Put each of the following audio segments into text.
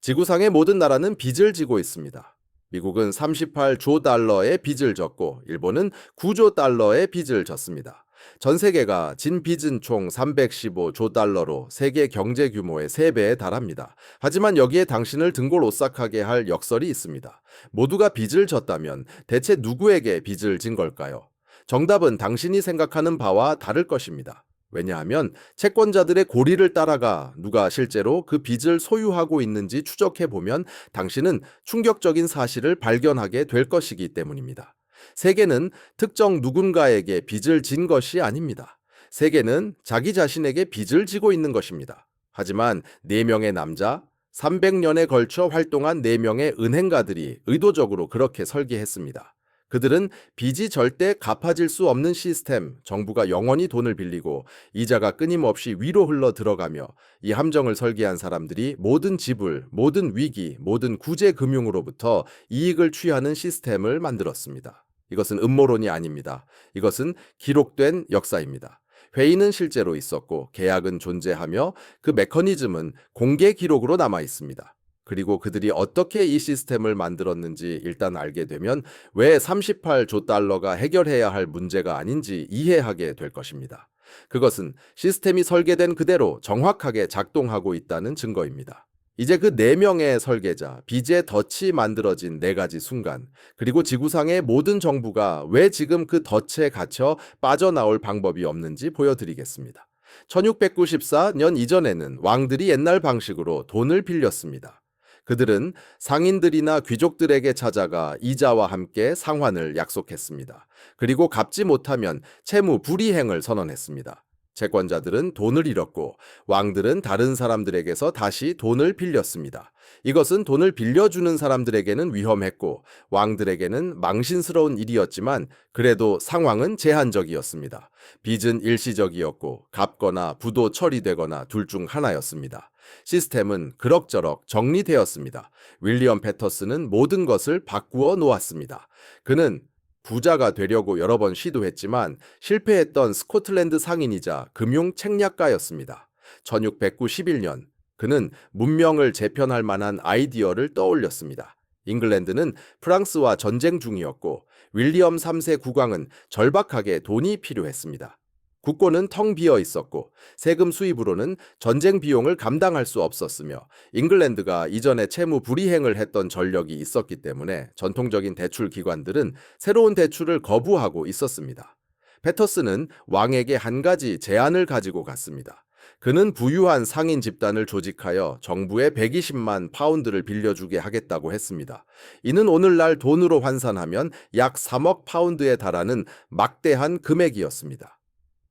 지구상의 모든 나라는 빚을 지고 있습니다. 미국은 38조 달러의 빚을 졌고 일본은 9조 달러의 빚을 졌습니다. 전 세계가 진 빚은 총 315조 달러로 세계 경제 규모의 3배에 달합니다. 하지만 여기에 당신을 등골 오싹하게 할 역설이 있습니다. 모두가 빚을 졌다면 대체 누구에게 빚을 진 걸까요? 정답은 당신이 생각하는 바와 다를 것입니다. 왜냐하면 채권자들의 고리를 따라가 누가 실제로 그 빚을 소유하고 있는지 추적해 보면 당신은 충격적인 사실을 발견하게 될 것이기 때문입니다. 세계는 특정 누군가에게 빚을 진 것이 아닙니다. 세계는 자기 자신에게 빚을 지고 있는 것입니다. 하지만 4명의 남자, 300년에 걸쳐 활동한 4명의 은행가들이 의도적으로 그렇게 설계했습니다. 그들은 빚이 절대 갚아질 수 없는 시스템, 정부가 영원히 돈을 빌리고 이자가 끊임없이 위로 흘러 들어가며 이 함정을 설계한 사람들이 모든 지불, 모든 위기, 모든 구제 금융으로부터 이익을 취하는 시스템을 만들었습니다. 이것은 음모론이 아닙니다. 이것은 기록된 역사입니다. 회의는 실제로 있었고 계약은 존재하며 그 메커니즘은 공개 기록으로 남아 있습니다. 그리고 그들이 어떻게 이 시스템을 만들었는지 일단 알게 되면 왜 38조 달러가 해결해야 할 문제가 아닌지 이해하게 될 것입니다. 그것은 시스템이 설계된 그대로 정확하게 작동하고 있다는 증거입니다. 이제 그 4명의 설계자, 빚의 덫이 만들어진 4가지 순간, 그리고 지구상의 모든 정부가 왜 지금 그 덫에 갇혀 빠져나올 방법이 없는지 보여드리겠습니다. 1694년 이전에는 왕들이 옛날 방식으로 돈을 빌렸습니다. 그들은 상인들이나 귀족들에게 찾아가 이자와 함께 상환을 약속했습니다. 그리고 갚지 못하면 채무 불이행을 선언했습니다. 채권자들은 돈을 잃었고 왕들은 다른 사람들에게서 다시 돈을 빌렸습니다. 이것은 돈을 빌려주는 사람들에게는 위험했고 왕들에게는 망신스러운 일이었지만 그래도 상황은 제한적이었습니다. 빚은 일시적이었고 갚거나 부도 처리되거나 둘 중 하나였습니다. 시스템은 그럭저럭 정리되었습니다. 윌리엄 패터슨은 모든 것을 바꾸어 놓았습니다. 그는 부자가 되려고 여러 번 시도했지만 실패했던 스코틀랜드 상인이자 금융 책략가였습니다. 1691년 그는 문명을 재편할 만한 아이디어를 떠올렸습니다. 잉글랜드는 프랑스와 전쟁 중이었고 윌리엄 3세 국왕은 절박하게 돈이 필요했습니다. 국고는 텅 비어 있었고 세금 수입으로는 전쟁 비용을 감당할 수 없었으며 잉글랜드가 이전에 채무 불이행을 했던 전력이 있었기 때문에 전통적인 대출 기관들은 새로운 대출을 거부하고 있었습니다. 패터슨은 왕에게 한 가지 제안을 가지고 갔습니다. 그는 부유한 상인 집단을 조직하여 정부에 120만 파운드를 빌려주게 하겠다고 했습니다. 이는 오늘날 돈으로 환산하면 약 3억 파운드에 달하는 막대한 금액이었습니다.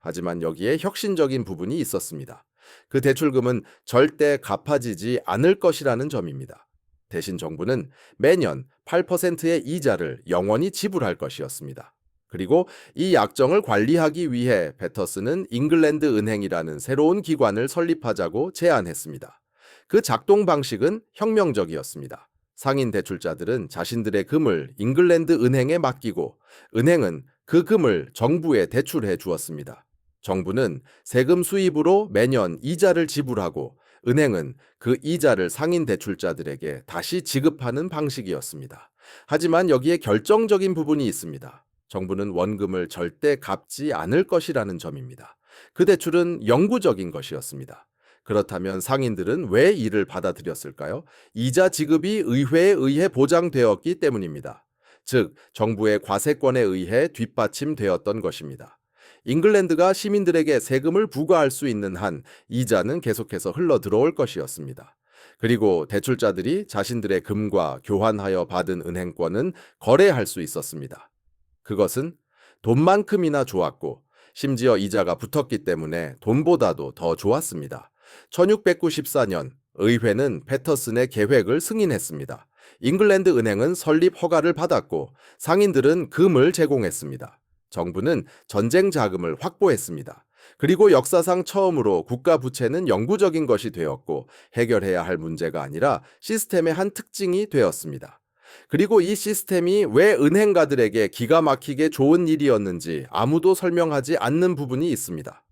하지만 여기에 혁신적인 부분이 있었습니다. 그 대출금은 절대 갚아지지 않을 것이라는 점입니다. 대신 정부는 매년 8%의 이자를 영원히 지불할 것이었습니다. 그리고 이 약정을 관리하기 위해 패터슨은 잉글랜드 은행이라는 새로운 기관을 설립하자고 제안했습니다. 그 작동 방식은 혁명적이었습니다. 상인 대출자들은 자신들의 금을 잉글랜드 은행에 맡기고 은행은 그 금을 정부에 대출해 주었습니다. 정부는 세금 수입으로 매년 이자를 지불하고 은행은 그 이자를 상인 대출자들에게 다시 지급하는 방식이었습니다. 하지만 여기에 결정적인 부분이 있습니다. 정부는 원금을 절대 갚지 않을 것이라는 점입니다. 그 대출은 영구적인 것이었습니다. 그렇다면 상인들은 왜 이를 받아들였을까요? 이자 지급이 의회에 의해 보장되었기 때문입니다. 즉, 정부의 과세권에 의해 뒷받침되었던 것입니다. 잉글랜드가 시민들에게 세금을 부과할 수 있는 한 이자는 계속해서 흘러 들어올 것이었습니다. 그리고 대출자들이 자신들의 금과 교환하여 받은 은행권은 거래할 수 있었습니다. 그것은 돈만큼이나 좋았고 심지어 이자가 붙었기 때문에 돈보다도 더 좋았습니다. 1694년 의회는 패터슨의 계획을 승인했습니다. 잉글랜드 은행은 설립 허가를 받았고 상인들은 금을 제공했습니다. 정부는 전쟁 자금을 확보했습니다. 그리고 역사상 처음으로 국가 부채는 영구적인 것이 되었고 해결해야 할 문제가 아니라 시스템의 한 특징이 되었습니다. 그리고 이 시스템이 왜 은행가들에게 기가 막히게 좋은 일이었는지 아무도 설명하지 않는 부분이 있습니다.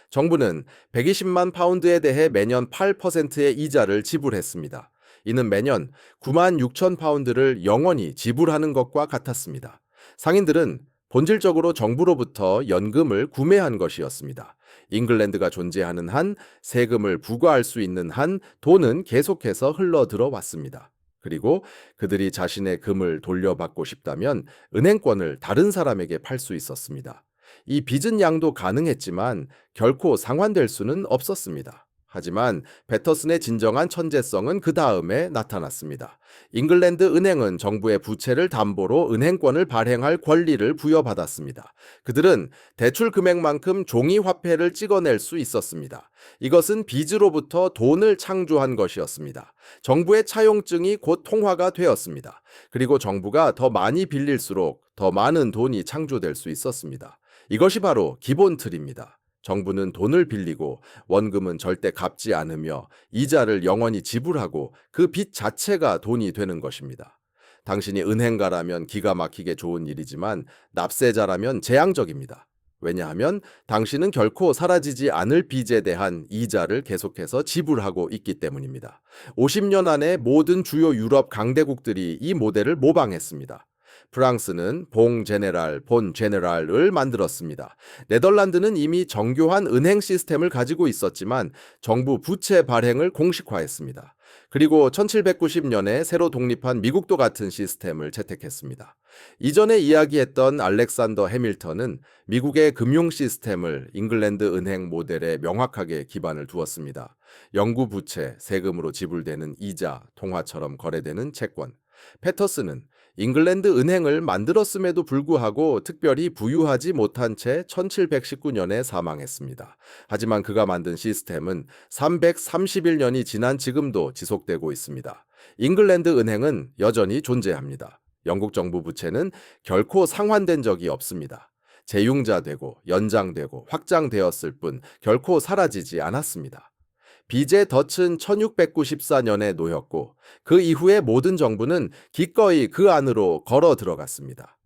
정부는 120만 파운드에 대해 매년 8%의 이자를 지불했습니다. 이는 매년 9만 6천 파운드를 영원히 지불하는 것과 같았습니다. 상인들은 본질적으로 정부로부터 연금을 구매한 것이었습니다. 잉글랜드가 존재하는 한, 세금을 부과할 수 있는 한 돈은 계속해서 흘러들어 왔습니다. 그리고 그들이 자신의 금을 돌려받고 싶다면 은행권을 다른 사람에게 팔 수 있었습니다. 이 빚은 양도 가능했지만 결코 상환될 수는 없었습니다. 하지만 패터슨의 진정한 천재성은 그 다음에 나타났습니다. 잉글랜드 은행은 정부의 부채를 담보로 은행권을 발행할 권리를 부여받았습니다. 그들은 대출 금액만큼 종이 화폐를 찍어낼 수 있었습니다. 이것은 빚으로부터 돈을 창조한 것이었습니다. 정부의 차용증이 곧 통화가 되었습니다. 그리고 정부가 더 많이 빌릴수록 더 많은 돈이 창조될 수 있었습니다. 이것이 바로 기본 틀입니다. 정부는 돈을 빌리고 원금은 절대 갚지 않으며 이자를 영원히 지불하고 그 빚 자체가 돈이 되는 것입니다. 당신이 은행가라면 기가 막히게 좋은 일이지만 납세자라면 재앙적입니다. 왜냐하면 당신은 결코 사라지지 않을 빚에 대한 이자를 계속해서 지불하고 있기 때문입니다. 50년 안에 모든 주요 유럽 강대국들이 이 모델을 모방했습니다. 프랑스는 봉 제네랄, 본 제네랄을 만들었습니다. 네덜란드는 이미 정교한 은행 시스템을 가지고 있었지만 정부 부채 발행을 공식화했습니다. 그리고 1790년에 새로 독립한 미국도 같은 시스템을 채택했습니다. 이전에 이야기했던 알렉산더 해밀턴은 미국의 금융 시스템을 잉글랜드 은행 모델에 명확하게 기반을 두었습니다. 영구 부채, 세금으로 지불되는 이자, 통화처럼 거래되는 채권. 패터슨은 잉글랜드 은행을 만들었음에도 불구하고 특별히 부유하지 못한 채 1719년에 사망했습니다. 하지만 그가 만든 시스템은 331년이 지난 지금도 지속되고 있습니다. 잉글랜드 은행은 여전히 존재합니다. 영국 정부 부채는 결코 상환된 적이 없습니다. 재융자되고 연장되고 확장되었을 뿐 결코 사라지지 않았습니다. 빚의 덫은 1694년에 놓였고 그 이후에 모든 정부는 기꺼이 그 안으로 걸어 들어갔습니다.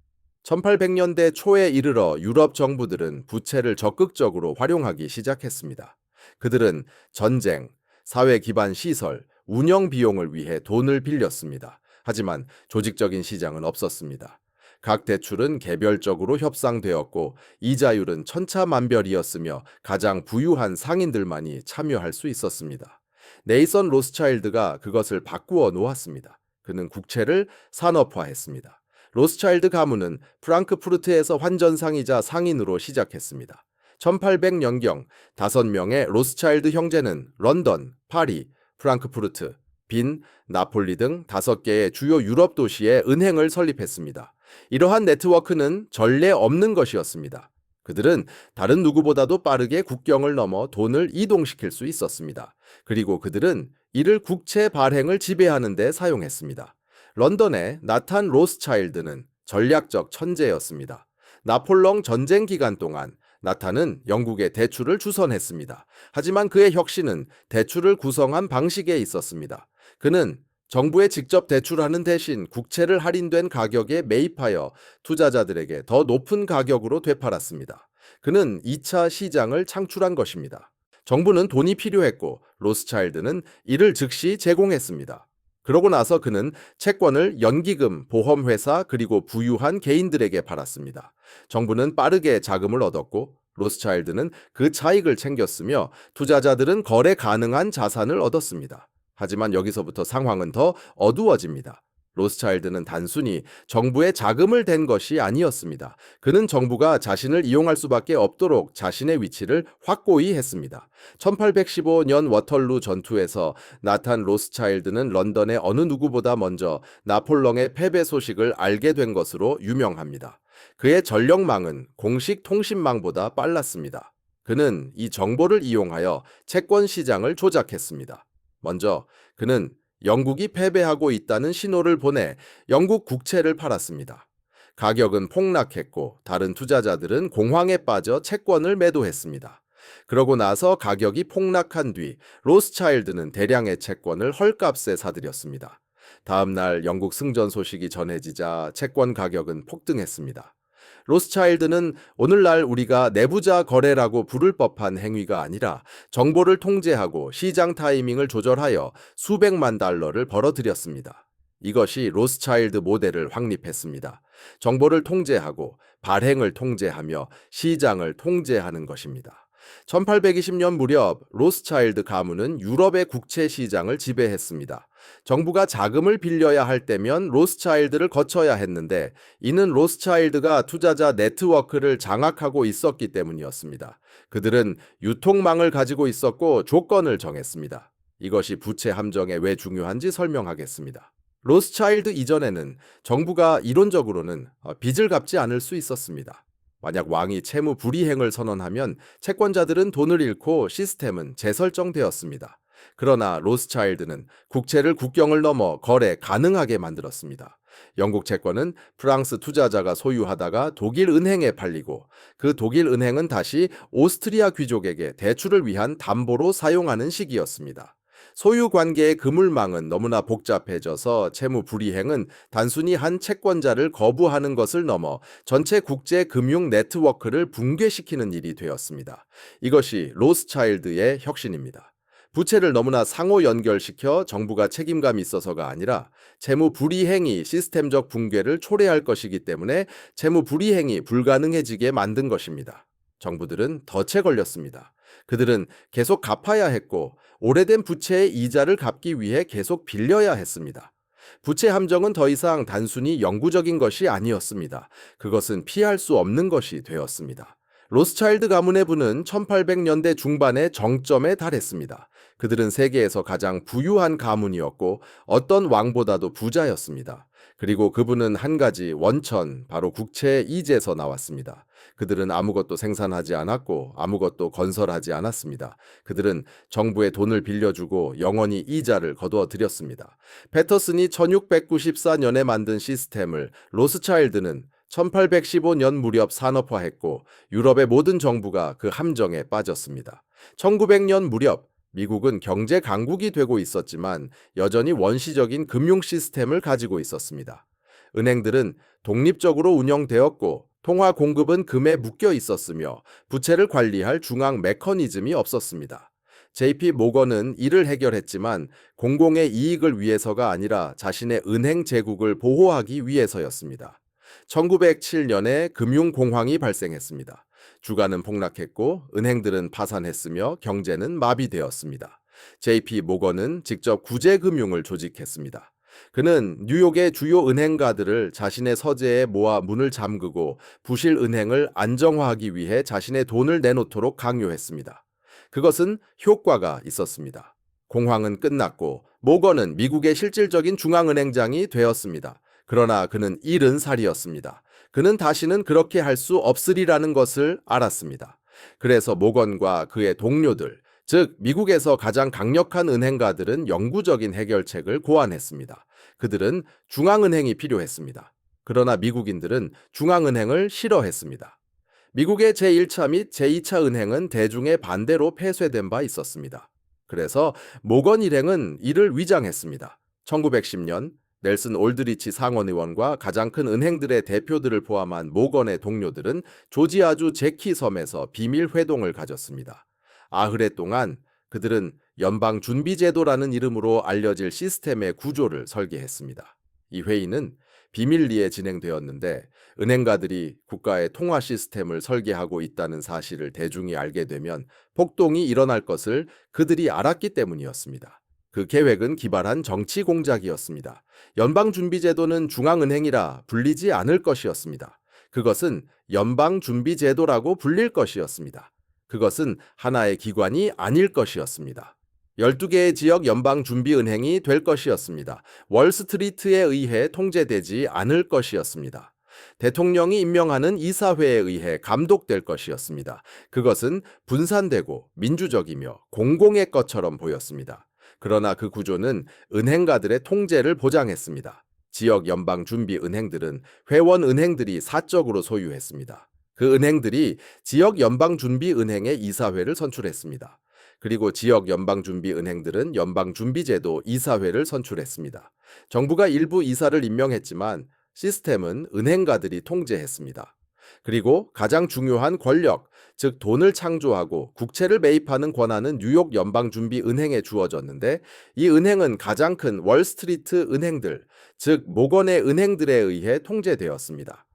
1800년대 초에 이르러 유럽 정부들은 부채를 적극적으로 활용하기 시작했습니다. 그들은 전쟁, 사회 기반 시설, 운영 비용을 위해 돈을 빌렸습니다. 하지만 조직적인 시장은 없었습니다. 각 대출은 개별적으로 협상되었고 이자율은 천차만별이었으며 가장 부유한 상인들만이 참여할 수 있었습니다. 네이선 로스차일드가 그것을 바꾸어 놓았습니다. 그는 국채를 산업화했습니다. 로스차일드 가문은 프랑크푸르트에서 환전상이자 상인으로 시작했습니다. 1800년경 5명의 로스차일드 형제는 런던, 파리, 프랑크푸르트, 빈, 나폴리 등 5개의 주요 유럽 도시에 은행을 설립했습니다. 이러한 네트워크는 전례 없는 것이었습니다. 그들은 다른 누구보다도 빠르게 국경을 넘어 돈을 이동시킬 수 있었습니다. 그리고 그들은 이를 국채 발행을 지배하는 데 사용했습니다. 런던의 나탄 로스차일드는 전략적 천재였습니다. 나폴령 전쟁 기간 동안 나탄은 영국의 대출을 주선했습니다. 하지만 그의 혁신은 대출을 구성한 방식에 있었습니다. 그는 정부에 직접 대출하는 대신 국채를 할인된 가격에 매입하여 투자자들에게 더 높은 가격으로 되팔았습니다. 그는 2차 시장을 창출한 것입니다. 정부는 돈이 필요했고 로스차일드는 이를 즉시 제공했습니다. 그러고 나서 그는 채권을 연기금, 보험회사 그리고 부유한 개인들에게 팔았습니다. 정부는 빠르게 자금을 얻었고 로스차일드는 그 차익을 챙겼으며 투자자들은 거래 가능한 자산을 얻었습니다. 하지만 여기서부터 상황은 더 어두워집니다. 로스차일드는 단순히 정부의 자금을 댄 것이 아니었습니다. 그는 정부가 자신을 이용할 수밖에 없도록 자신의 위치를 확고히 했습니다. 1815년 워털루 전투에서 나탄 로스차일드는 런던의 어느 누구보다 먼저 나폴령의 패배 소식을 알게 된 것으로 유명합니다. 그의 전력망은 공식 통신망보다 빨랐습니다. 그는 이 정보를 이용하여 채권 시장을 조작했습니다. 먼저 그는 영국이 패배하고 있다는 신호를 보내 영국 국채를 팔았습니다. 가격은 폭락했고 다른 투자자들은 공황에 빠져 채권을 매도했습니다. 그러고 나서 가격이 폭락한 뒤 로스차일드는 대량의 채권을 헐값에 사들였습니다. 다음 날 영국 승전 소식이 전해지자 채권 가격은 폭등했습니다. 로스차일드는 오늘날 우리가 내부자 거래라고 부를 법한 행위가 아니라 정보를 통제하고 시장 타이밍을 조절하여 수백만 달러를 벌어들였습니다. 이것이 로스차일드 모델을 확립했습니다. 정보를 통제하고 발행을 통제하며 시장을 통제하는 것입니다. 1820년 무렵 로스차일드 가문은 유럽의 국채 시장을 지배했습니다. 정부가 자금을 빌려야 할 때면 로스차일드를 거쳐야 했는데 이는 로스차일드가 투자자 네트워크를 장악하고 있었기 때문이었습니다. 그들은 유통망을 가지고 있었고 조건을 정했습니다. 이것이 부채 함정에 왜 중요한지 설명하겠습니다. 로스차일드 이전에는 정부가 이론적으로는 빚을 갚지 않을 수 있었습니다. 만약 왕이 채무 불이행을 선언하면 채권자들은 돈을 잃고 시스템은 재설정되었습니다. 그러나 로스차일드는 국채를 국경을 넘어 거래 가능하게 만들었습니다. 영국 채권은 프랑스 투자자가 소유하다가 독일 은행에 팔리고 그 독일 은행은 다시 오스트리아 귀족에게 대출을 위한 담보로 사용하는 시기였습니다. 소유 관계의 그물망은 너무나 복잡해져서 채무 불이행은 단순히 한 채권자를 거부하는 것을 넘어 전체 국제 금융 네트워크를 붕괴시키는 일이 되었습니다. 이것이 로스차일드의 혁신입니다. 부채를 너무나 상호 연결시켜 정부가 책임감이 있어서가 아니라 채무 불이행이 시스템적 붕괴를 초래할 것이기 때문에 채무 불이행이 불가능해지게 만든 것입니다. 정부들은 덫에 걸렸습니다. 그들은 계속 갚아야 했고 오래된 부채의 이자를 갚기 위해 계속 빌려야 했습니다. 부채 함정은 더 이상 단순히 영구적인 것이 아니었습니다. 그것은 피할 수 없는 것이 되었습니다. 로스차일드 가문의 부는 1800년대 중반의 정점에 달했습니다. 그들은 세계에서 가장 부유한 가문이었고 어떤 왕보다도 부자였습니다. 그리고 그분은 한 가지 원천, 바로 국채 이자에서 나왔습니다. 그들은 아무것도 생산하지 않았고 아무것도 건설하지 않았습니다. 그들은 정부에 돈을 빌려주고 영원히 이자를 거두어 들였습니다. 패터슨이 1694년에 만든 시스템을 로스차일드는 1815년 무렵 산업화했고 유럽의 모든 정부가 그 함정에 빠졌습니다. 1900년 무렵 미국은 경제 강국이 되고 있었지만 여전히 원시적인 금융 시스템을 가지고 있었습니다. 은행들은 독립적으로 운영되었고 통화 공급은 금에 묶여 있었으며 부채를 관리할 중앙 메커니즘이 없었습니다. JP 모건은 이를 해결했지만 공공의 이익을 위해서가 아니라 자신의 은행 제국을 보호하기 위해서였습니다. 1907년에 금융공황이 발생했습니다. 주가는 폭락했고 은행들은 파산했으며 경제는 마비되었습니다. JP 모건은 직접 구제금융을 조직했습니다. 그는 뉴욕의 주요 은행가들을 자신의 서재에 모아 문을 잠그고 부실 은행을 안정화하기 위해 자신의 돈을 내놓도록 강요했습니다. 그것은 효과가 있었습니다. 공황은 끝났고 모건은 미국의 실질적인 중앙은행장이 되었습니다. 그러나 그는 잃은 살이었습니다. 그는 다시는 그렇게 할 수 없으리라는 것을 알았습니다. 그래서 모건과 그의 동료들, 즉 미국에서 가장 강력한 은행가들은 영구적인 해결책을 고안했습니다. 그들은 중앙은행이 필요했습니다. 그러나 미국인들은 중앙은행을 싫어했습니다. 미국의 제1차 및 제2차 은행은 대중의 반대로 폐쇄된 바 있었습니다. 그래서 모건 일행은 이를 위장했습니다. 1910년 넬슨 올드리치 상원의원과 가장 큰 은행들의 대표들을 포함한 모건의 동료들은 조지아주 제키 섬에서 비밀 회동을 가졌습니다. 아흐레 동안 그들은 연방준비제도라는 이름으로 알려질 시스템의 구조를 설계했습니다. 이 회의는 비밀리에 진행되었는데 은행가들이 국가의 통화 시스템을 설계하고 있다는 사실을 대중이 알게 되면 폭동이 일어날 것을 그들이 알았기 때문이었습니다. 그 계획은 기발한 정치 공작이었습니다. 연방준비제도는 중앙은행이라 불리지 않을 것이었습니다. 그것은 연방준비제도라고 불릴 것이었습니다. 그것은 하나의 기관이 아닐 것이었습니다. 12개의 지역 연방준비은행이 될 것이었습니다. 월스트리트에 의해 통제되지 않을 것이었습니다. 대통령이 임명하는 이사회에 의해 감독될 것이었습니다. 그것은 분산되고 민주적이며 공공의 것처럼 보였습니다. 그러나 그 구조는 은행가들의 통제를 보장했습니다. 지역 연방준비은행들은 회원은행들이 사적으로 소유했습니다. 그 은행들이 지역 연방준비은행의 이사회를 선출했습니다. 그리고 지역 연방준비은행들은 연방준비제도 이사회를 선출했습니다. 정부가 일부 이사를 임명했지만 시스템은 은행가들이 통제했습니다. 그리고 가장 중요한 권력, 즉 돈을 창조하고 국채를 매입하는 권한은 뉴욕 연방준비은행에 주어졌는데 이 은행은 가장 큰 월스트리트 은행들, 즉 모건의 은행들에 의해 통제되었습니다.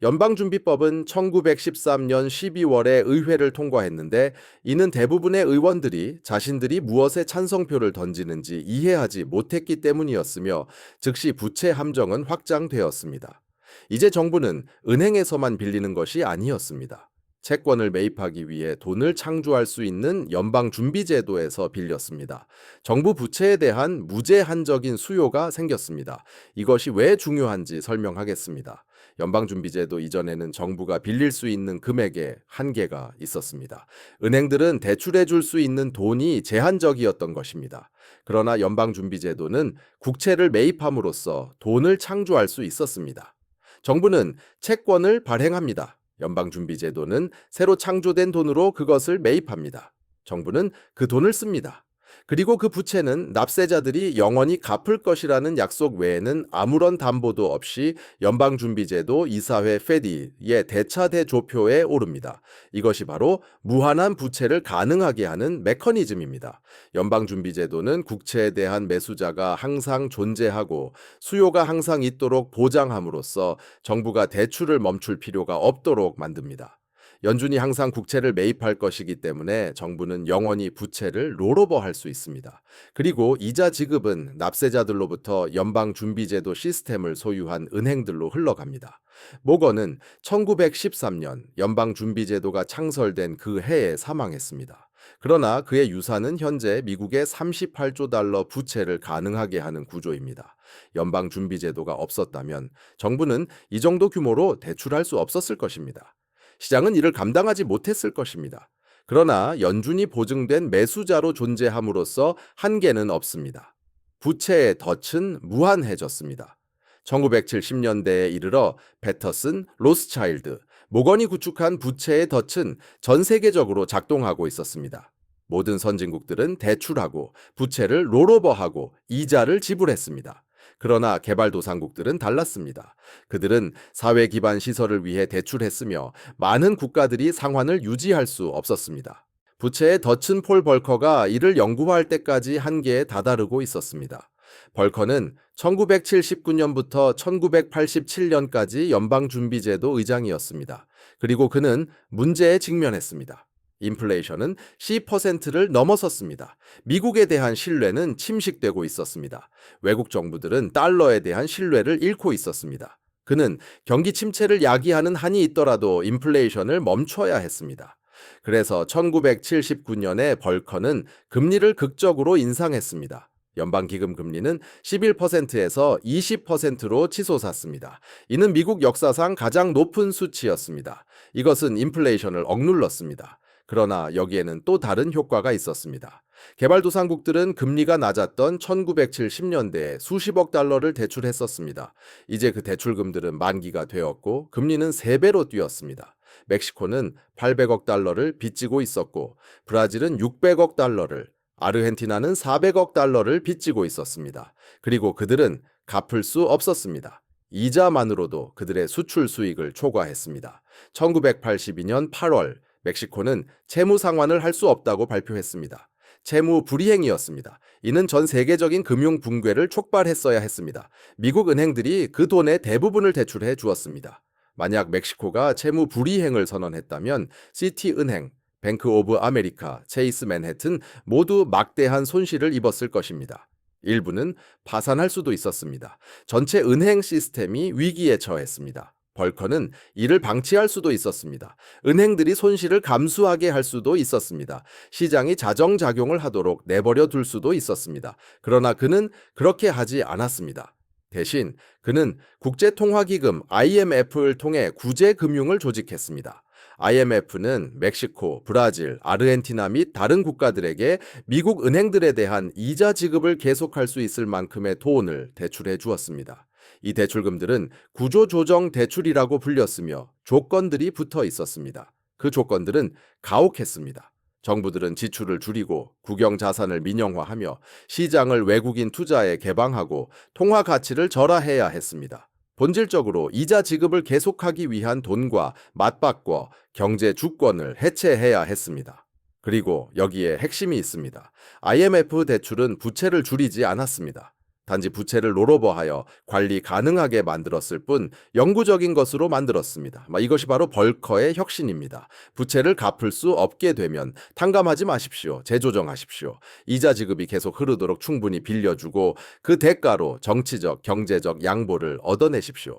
연방준비법은 1913년 12월에 의회를 통과했는데 이는 대부분의 의원들이 자신들이 무엇에 찬성표를 던지는지 이해하지 못했기 때문이었으며 즉시 부채 함정은 확장되었습니다. 이제 정부는 은행에서만 빌리는 것이 아니었습니다. 채권을 매입하기 위해 돈을 창조할 수 있는 연방준비제도에서 빌렸습니다. 정부 부채에 대한 무제한적인 수요가 생겼습니다. 이것이 왜 중요한지 설명하겠습니다. 연방준비제도 이전에는 정부가 빌릴 수 있는 금액에 한계가 있었습니다. 은행들은 대출해 줄 수 있는 돈이 제한적이었던 것입니다. 그러나 연방준비제도는 국채를 매입함으로써 돈을 창조할 수 있었습니다. 정부는 채권을 발행합니다. 연방준비제도는 새로 창조된 돈으로 그것을 매입합니다. 정부는 그 돈을 씁니다. 그리고 그 부채는 납세자들이 영원히 갚을 것이라는 약속 외에는 아무런 담보도 없이 연방준비제도 이사회 페디의 대차대조표에 오릅니다. 이것이 바로 무한한 부채를 가능하게 하는 메커니즘입니다. 연방준비제도는 국채에 대한 매수자가 항상 존재하고 수요가 항상 있도록 보장함으로써 정부가 대출을 멈출 필요가 없도록 만듭니다. 연준이 항상 국채를 매입할 것이기 때문에 정부는 영원히 부채를 롤오버할 수 있습니다. 그리고 이자 지급은 납세자들로부터 연방준비제도 시스템을 소유한 은행들로 흘러갑니다. 모건은 1913년 연방준비제도가 창설된 그 해에 사망했습니다. 그러나 그의 유산은 현재 미국의 38조 달러 부채를 가능하게 하는 구조입니다. 연방준비제도가 없었다면 정부는 이 정도 규모로 대출할 수 없었을 것입니다. 시장은 이를 감당하지 못했을 것입니다. 그러나 연준이 보증된 매수자로 존재함으로써 한계는 없습니다. 부채의 덫은 무한해졌습니다. 1970년대에 이르러 패터슨, 로스차일드, 모건이 구축한 부채의 덫은 전 세계적으로 작동하고 있었습니다. 모든 선진국들은 대출하고 부채를 롤오버하고 이자를 지불했습니다. 그러나 개발도상국들은 달랐습니다. 그들은 사회 기반 시설을 위해 대출했으며 많은 국가들이 상환을 유지할 수 없었습니다. 부채의 덫은 폴 벌커가 이를 연구할 때까지 한계에 다다르고 있었습니다. 벌커는 1979년부터 1987년까지 연방준비제도 의장이었습니다. 그리고 그는 문제에 직면했습니다. 인플레이션은 10%를 넘어섰습니다. 미국에 대한 신뢰는 침식되고 있었습니다. 외국 정부들은 달러에 대한 신뢰를 잃고 있었습니다. 그는 경기 침체를 야기하는 한이 있더라도 인플레이션을 멈춰야 했습니다. 그래서 1979년에 벌커는 금리를 극적으로 인상했습니다. 연방기금 금리는 11%에서 20%로 치솟았습니다. 이는 미국 역사상 가장 높은 수치였습니다. 이것은 인플레이션을 억눌렀습니다. 그러나 여기에는 또 다른 효과가 있었습니다. 개발도상국들은 금리가 낮았던 1970년대에 수십억 달러를 대출했었습니다. 이제 그 대출금들은 만기가 되었고 금리는 3배로 뛰었습니다. 멕시코는 800억 달러를 빚지고 있었고 브라질은 600억 달러를, 아르헨티나는 400억 달러를 빚지고 있었습니다. 그리고 그들은 갚을 수 없었습니다. 이자만으로도 그들의 수출 수익을 초과했습니다. 1982년 8월 멕시코는 채무 상환을 할 수 없다고 발표했습니다. 채무 불이행이었습니다. 이는 전 세계적인 금융 붕괴를 촉발했어야 했습니다. 미국 은행들이 그 돈의 대부분을 대출해 주었습니다. 만약 멕시코가 채무 불이행을 선언했다면 시티은행, 뱅크 오브 아메리카, 체이스 맨해튼 모두 막대한 손실을 입었을 것입니다. 일부는 파산할 수도 있었습니다. 전체 은행 시스템이 위기에 처했습니다. 벌커는 이를 방치할 수도 있었습니다. 은행들이 손실을 감수하게 할 수도 있었습니다. 시장이 자정작용을 하도록 내버려 둘 수도 있었습니다. 그러나 그는 그렇게 하지 않았습니다. 대신 그는 국제통화기금 IMF를 통해 구제금융을 조직했습니다. IMF는 멕시코, 브라질, 아르헨티나 및 다른 국가들에게 미국 은행들에 대한 이자 지급을 계속할 수 있을 만큼의 돈을 대출해 주었습니다. 이 대출금들은 구조조정 대출이라고 불렸으며 조건들이 붙어 있었습니다. 그 조건들은 가혹했습니다. 정부들은 지출을 줄이고 국영 자산을 민영화하며 시장을 외국인 투자에 개방하고 통화 가치를 절하해야 했습니다. 본질적으로 이자 지급을 계속하기 위한 돈과 맞바꿔 경제 주권을 해체해야 했습니다. 그리고 여기에 핵심이 있습니다. IMF 대출은 부채를 줄이지 않았습니다. 단지 부채를 롤오버하여 관리 가능하게 만들었을 뿐 영구적인 것으로 만들었습니다. 이것이 바로 벌커의 혁신입니다. 부채를 갚을 수 없게 되면 탕감하지 마십시오. 재조정하십시오. 이자 지급이 계속 흐르도록 충분히 빌려주고 그 대가로 정치적, 경제적 양보를 얻어내십시오.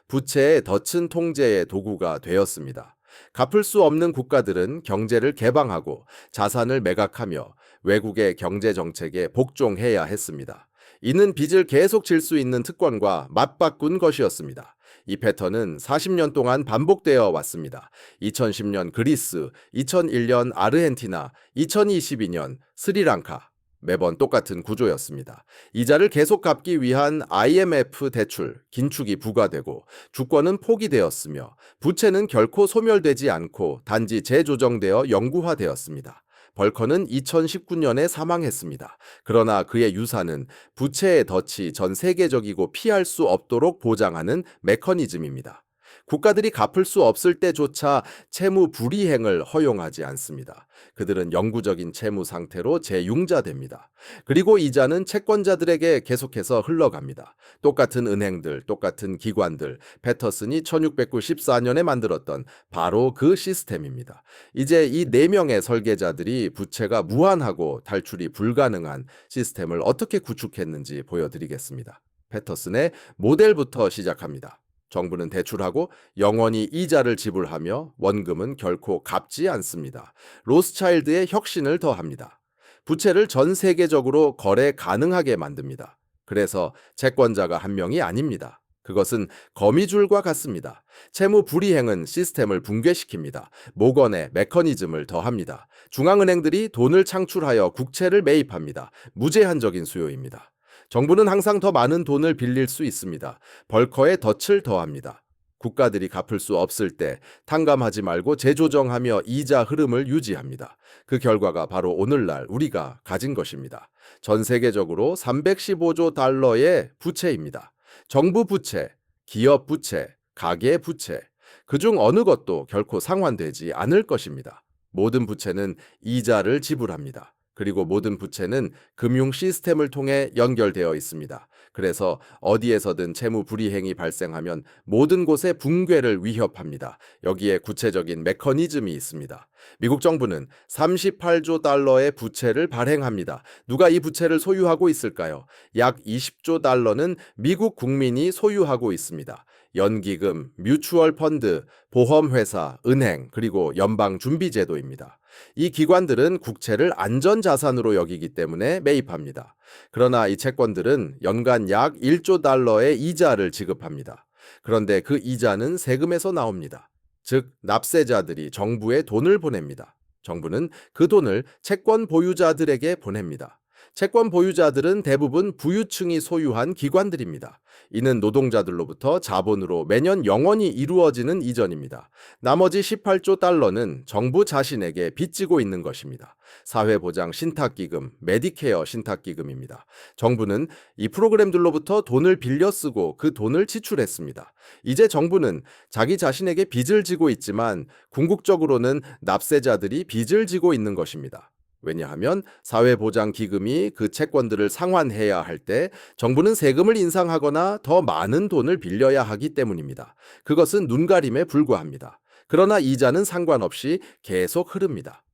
부채의 덫은 통제의 도구가 되었습니다. 갚을 수 없는 국가들은 경제를 개방하고 자산을 매각하며 외국의 경제 정책에 복종해야 했습니다. 이는 빚을 계속 질 수 있는 특권과 맞바꾼 것이었습니다. 이 패턴은 40년 동안 반복되어 왔습니다. 2010년 그리스, 2001년 아르헨티나, 2022년 스리랑카. 매번 똑같은 구조였습니다. 이자를 계속 갚기 위한 IMF 대출, 긴축이 부과되고 주권은 포기되었으며 부채는 결코 소멸되지 않고 단지 재조정되어 영구화되었습니다. 벌커는 2019년에 사망했습니다. 그러나 그의 유산은 부채의 덫이 전 세계적이고 피할 수 없도록 보장하는 메커니즘입니다. 국가들이 갚을 수 없을 때조차 채무 불이행을 허용하지 않습니다. 그들은 영구적인 채무 상태로 재융자됩니다. 그리고 이자는 채권자들에게 계속해서 흘러갑니다. 똑같은 은행들, 똑같은 기관들, 패터슨이 1694년에 만들었던 바로 그 시스템입니다. 이제 이 4명의 설계자들이 부채가 무한하고 탈출이 불가능한 시스템을 어떻게 구축했는지 보여드리겠습니다. 패터슨의 모델부터 시작합니다. 정부는 대출하고 영원히 이자를 지불하며 원금은 결코 갚지 않습니다. 로스차일드의 혁신을 더합니다. 부채를 전 세계적으로 거래 가능하게 만듭니다. 그래서 채권자가 한 명이 아닙니다. 그것은 거미줄과 같습니다. 채무 불이행은 시스템을 붕괴시킵니다. 모건의 메커니즘을 더합니다. 중앙은행들이 돈을 창출하여 국채를 매입합니다. 무제한적인 수요입니다. 정부는 항상 더 많은 돈을 빌릴 수 있습니다. 벌커의 덫을 더합니다. 국가들이 갚을 수 없을 때 탕감하지 말고 재조정하며 이자 흐름을 유지합니다. 그 결과가 바로 오늘날 우리가 가진 것입니다. 전 세계적으로 315조 달러의 부채입니다. 정부 부채, 기업 부채, 가계 부채, 그중 어느 것도 결코 상환되지 않을 것입니다. 모든 부채는 이자를 지불합니다. 그리고 모든 부채는 금융 시스템을 통해 연결되어 있습니다. 그래서 어디에서든 채무 불이행이 발생하면 모든 곳의 붕괴를 위협합니다. 여기에 구체적인 메커니즘이 있습니다. 미국 정부는 38조 달러의 부채를 발행합니다. 누가 이 부채를 소유하고 있을까요? 약 20조 달러는 미국 국민이 소유하고 있습니다. 연기금, 뮤추얼 펀드, 보험회사, 은행, 그리고 연방준비제도입니다. 이 기관들은 국채를 안전자산으로 여기기 때문에 매입합니다. 그러나 이 채권들은 연간 약 1조 달러의 이자를 지급합니다. 그런데 그 이자는 세금에서 나옵니다. 즉, 납세자들이 정부에 돈을 보냅니다. 정부는 그 돈을 채권 보유자들에게 보냅니다. 채권 보유자들은 대부분 부유층이 소유한 기관들입니다. 이는 노동자들로부터 자본으로 매년 영원히 이루어지는 이전입니다. 나머지 18조 달러는 정부 자신에게 빚지고 있는 것입니다. 사회보장 신탁기금, 메디케어 신탁기금입니다. 정부는 이 프로그램들로부터 돈을 빌려 쓰고 그 돈을 지출했습니다. 이제 정부는 자기 자신에게 빚을 지고 있지만 궁극적으로는 납세자들이 빚을 지고 있는 것입니다. 왜냐하면 사회보장기금이 그 채권들을 상환해야 할 때 정부는 세금을 인상하거나 더 많은 돈을 빌려야 하기 때문입니다. 그것은 눈가림에 불과합니다. 그러나 이자는 상관없이 계속 흐릅니다.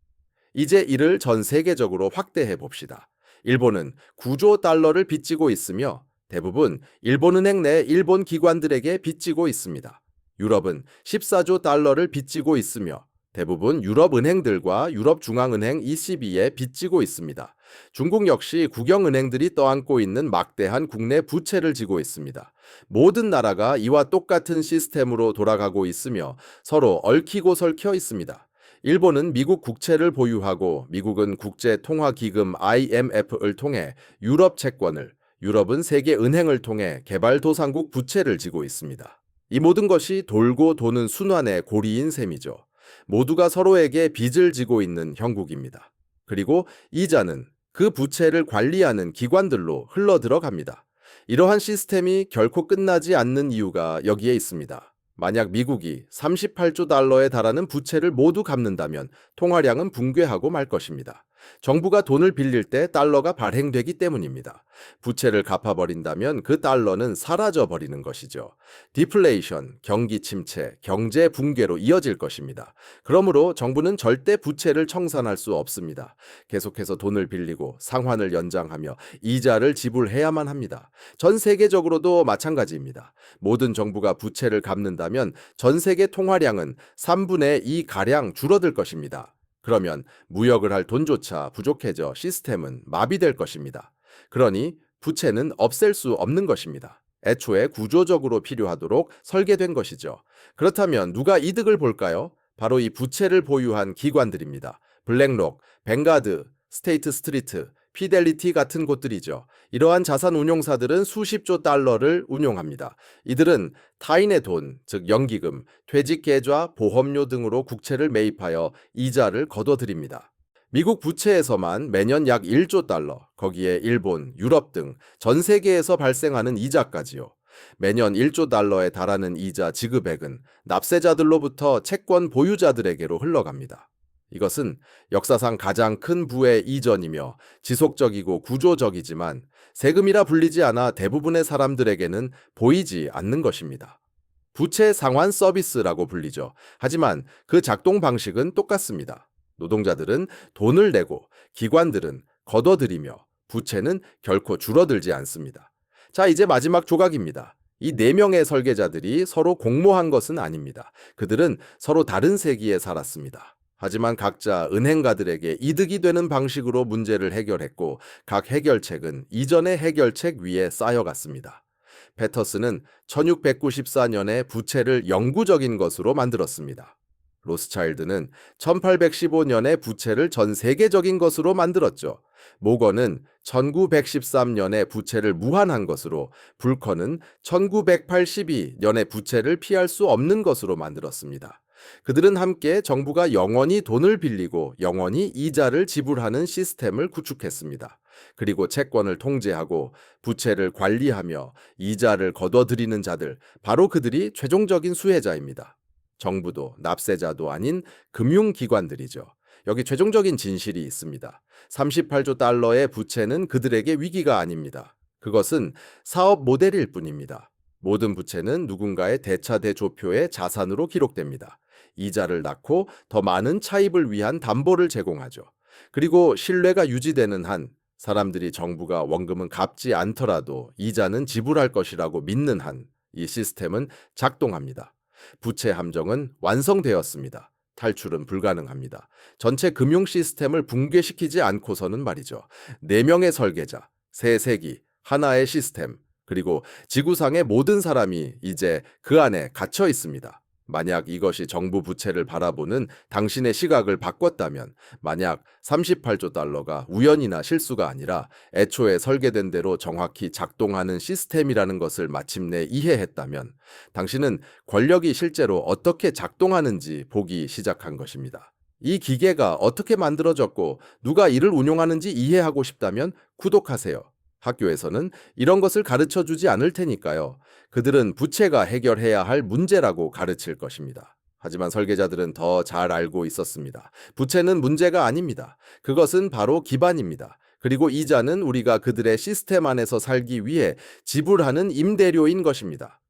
이제 이를 전 세계적으로 확대해 봅시다. 일본은 9조 달러를 빚지고 있으며 대부분 일본은행 내 일본 기관들에게 빚지고 있습니다. 유럽은 14조 달러를 빚지고 있으며 대부분 유럽은행들과 유럽중앙은행 ECB에 빚지고 있습니다. 중국 역시 국영은행들이 떠안고 있는 막대한 국내 부채를 지고 있습니다. 모든 나라가 이와 똑같은 시스템으로 돌아가고 있으며 서로 얽히고 설켜 있습니다. 일본은 미국 국채를 보유하고 미국은 국제통화기금 IMF를 통해 유럽 채권을, 유럽은 세계은행을 통해 개발도상국 부채를 지고 있습니다. 이 모든 것이 돌고 도는 순환의 고리인 셈이죠. 모두가 서로에게 빚을 지고 있는 형국입니다. 그리고 이자는 그 부채를 관리하는 기관들로 흘러 들어갑니다. 이러한 시스템이 결코 끝나지 않는 이유가 여기에 있습니다. 만약 미국이 38조 달러에 달하는 부채를 모두 갚는다면 통화량은 붕괴하고 말 것입니다. 정부가 돈을 빌릴 때 달러가 발행되기 때문입니다. 부채를 갚아버린다면 그 달러는 사라져 버리는 것이죠. 디플레이션, 경기 침체, 경제 붕괴로 이어질 것입니다. 그러므로 정부는 절대 부채를 청산할 수 없습니다. 계속해서 돈을 빌리고 상환을 연장하며 이자를 지불해야만 합니다. 전 세계적으로도 마찬가지입니다. 모든 정부가 부채를 갚는다면 전 세계 통화량은 3분의 2 가량 줄어들 것입니다. 그러면 무역을 할 돈조차 부족해져 시스템은 마비될 것입니다. 그러니 부채는 없앨 수 없는 것입니다. 애초에 구조적으로 필요하도록 설계된 것이죠. 그렇다면 누가 이득을 볼까요? 바로 이 부채를 보유한 기관들입니다. 블랙록, 뱅가드, 스테이트 스트리트, 피델리티 같은 곳들이죠. 이러한 자산 운용사들은 수십조 달러를 운용합니다. 이들은 타인의 돈, 즉 연기금, 퇴직 계좌, 보험료 등으로 국채를 매입하여 이자를 거둬들입니다. 미국 부채에서만 매년 약 1조 달러, 거기에 일본, 유럽 등 전 세계에서 발생하는 이자까지요. 매년 1조 달러에 달하는 이자 지급액은 납세자들로부터 채권 보유자들에게로 흘러갑니다. 이것은 역사상 가장 큰 부의 이전이며 지속적이고 구조적이지만 세금이라 불리지 않아 대부분의 사람들에게는 보이지 않는 것입니다. 부채 상환 서비스라고 불리죠. 하지만 그 작동 방식은 똑같습니다. 노동자들은 돈을 내고 기관들은 거둬들이며 부채는 결코 줄어들지 않습니다. 자, 이제 마지막 조각입니다. 이 4명의 설계자들이 서로 공모한 것은 아닙니다. 그들은 서로 다른 세기에 살았습니다. 하지만 각자 은행가들에게 이득이 되는 방식으로 문제를 해결했고 각 해결책은 이전의 해결책 위에 쌓여갔습니다. 패터슨은 1694년에 부채를 영구적인 것으로 만들었습니다. 로스차일드는 1815년에 부채를 전 세계적인 것으로 만들었죠. 모건은 1913년에 부채를 무한한 것으로, 불커는 1982년에 부채를 피할 수 없는 것으로 만들었습니다. 그들은 함께 정부가 영원히 돈을 빌리고 영원히 이자를 지불하는 시스템을 구축했습니다. 그리고 채권을 통제하고 부채를 관리하며 이자를 거둬들이는 자들, 바로 그들이 최종적인 수혜자입니다. 정부도 납세자도 아닌 금융기관들이죠. 여기 최종적인 진실이 있습니다. 38조 달러의 부채는 그들에게 위기가 아닙니다. 그것은 사업 모델일 뿐입니다. 모든 부채는 누군가의 대차대조표의 자산으로 기록됩니다. 이자를 낳고 더 많은 차입을 위한 담보를 제공하죠. 그리고 신뢰가 유지되는 한 사람들이 정부가 원금은 갚지 않더라도 이자는 지불할 것이라고 믿는 한 이 시스템은 작동합니다. 부채 함정은 완성되었습니다. 탈출은 불가능합니다. 전체 금융 시스템을 붕괴시키지 않고서는 말이죠. 4명의 설계자, 세 세기, 하나의 시스템, 그리고 지구상의 모든 사람이 이제 그 안에 갇혀 있습니다. 만약 이것이 정부 부채를 바라보는 당신의 시각을 바꿨다면, 만약 38조 달러가 우연이나 실수가 아니라 애초에 설계된 대로 정확히 작동하는 시스템이라는 것을 마침내 이해했다면, 당신은 권력이 실제로 어떻게 작동하는지 보기 시작한 것입니다. 이 기계가 어떻게 만들어졌고 누가 이를 운용하는지 이해하고 싶다면 구독하세요. 학교에서는 이런 것을 가르쳐 주지 않을 테니까요. 그들은 부채가 해결해야 할 문제라고 가르칠 것입니다. 하지만 설계자들은 더 잘 알고 있었습니다. 부채는 문제가 아닙니다. 그것은 바로 기반입니다. 그리고 이자는 우리가 그들의 시스템 안에서 살기 위해 지불하는 임대료인 것입니다.